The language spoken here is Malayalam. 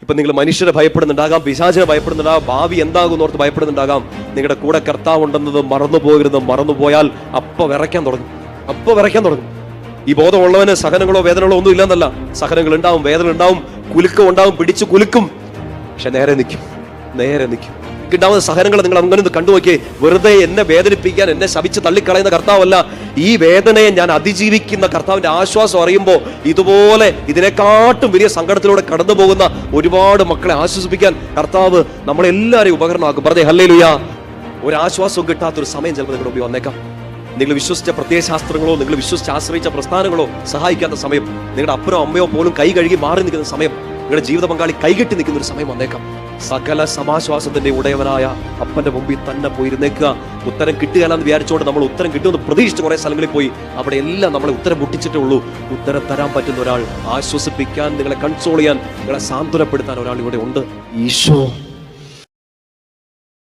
ഇപ്പൊ നിങ്ങൾ മനുഷ്യരെ ഭയപ്പെടുന്നുണ്ടാകാം, പിശാചിനെ ഭയപ്പെടുന്നുണ്ടാകാം, ഭാവി എന്താകും ഓർത്ത് ഭയപ്പെടുന്നുണ്ടാകാം. നിങ്ങളുടെ കൂടെ കർത്താവ് ഉണ്ടെന്നത് മറന്നു പോകരുത്. മറന്നുപോയാൽ അപ്പൊ വിറയ്ക്കാൻ തുടങ്ങും. ഈ ബോധമുള്ളവന് സഹനങ്ങളോ വേദനകളോ ഒന്നും ഇല്ലെന്നല്ല. സഹനങ്ങൾ ഉണ്ടാവും, വേദന ഉണ്ടാവും, കുലുക്കം ഉണ്ടാവും, പിടിച്ചു കുലുക്കും. പക്ഷെ നേരെ നിൽക്കും. ഉണ്ടാവുന്ന സഹനങ്ങൾ നിങ്ങൾ അങ്ങനെ കണ്ടുനോക്കിയേ. വെറുതെ എന്നെ വേദനിപ്പിക്കാൻ, എന്നെ ശപിച്ച് തള്ളിക്കളയുന്ന കർത്താവല്ല. ഈ വേദനയെ ഞാൻ അതിജീവിക്കുന്ന കർത്താവിന്റെ ആശ്വാസം അറിയുമ്പോൾ ഇതുപോലെ ഇതിനെക്കാട്ടും വലിയ സങ്കടത്തിലൂടെ കടന്നു പോകുന്ന ഒരുപാട് മക്കളെ ആശ്വസിപ്പിക്കാൻ കർത്താവ് നമ്മളെല്ലാവരെയും ഉപകരണമാക്കും. പറഞ്ഞേ ഹല്ലേലൂയ. ഒരാശ്വാസവും കിട്ടാത്തൊരു സമയം ചിലപ്പോൾ നിങ്ങളുടെ മുമ്പിൽ വന്നേക്കാം. നിങ്ങൾ വിശ്വസിച്ച പ്രത്യയശാസ്ത്രങ്ങളോ, നിങ്ങൾ വിശ്വസിച്ച് ആശ്രയിച്ച പ്രസ്ഥാനങ്ങളോ സഹായിക്കാത്ത സമയം, നിങ്ങളുടെ അപ്പനോ അമ്മയോ പോലും കൈ കഴുകി മാറി നിൽക്കുന്ന സമയം, നിങ്ങളുടെ ജീവിത പങ്കാളി കൈകെട്ടി നിൽക്കുന്ന ഒരു സമയം വന്നേക്കാം. സകല സമാശ്വാസത്തിന്റെ ഉടയവനായ അപ്പന്റെ മുമ്പിൽ തന്നെ പോയിരുന്നേക്കുക. ഉത്തരം കിട്ടുകയാണെന്ന് വിചാരിച്ചുകൊണ്ട് നമ്മൾ ഉത്തരം കിട്ടുമെന്ന് പ്രതീക്ഷിച്ച് കുറെ സ്ഥലങ്ങളിൽ പോയി അവിടെ എല്ലാം നമ്മളെ ഉത്തരം മുട്ടിച്ചിട്ടേ ഉള്ളൂ. ഉത്തരം തരാൻ പറ്റുന്ന ഒരാൾ, ആശ്വസിപ്പിക്കാൻ, നിങ്ങളെ കൺസോൾ ചെയ്യാൻ, നിങ്ങളെ സാന്ത്വനപ്പെടുത്താൻ ഒരാൾ ഇവിടെ ഉണ്ട്. ഈശോ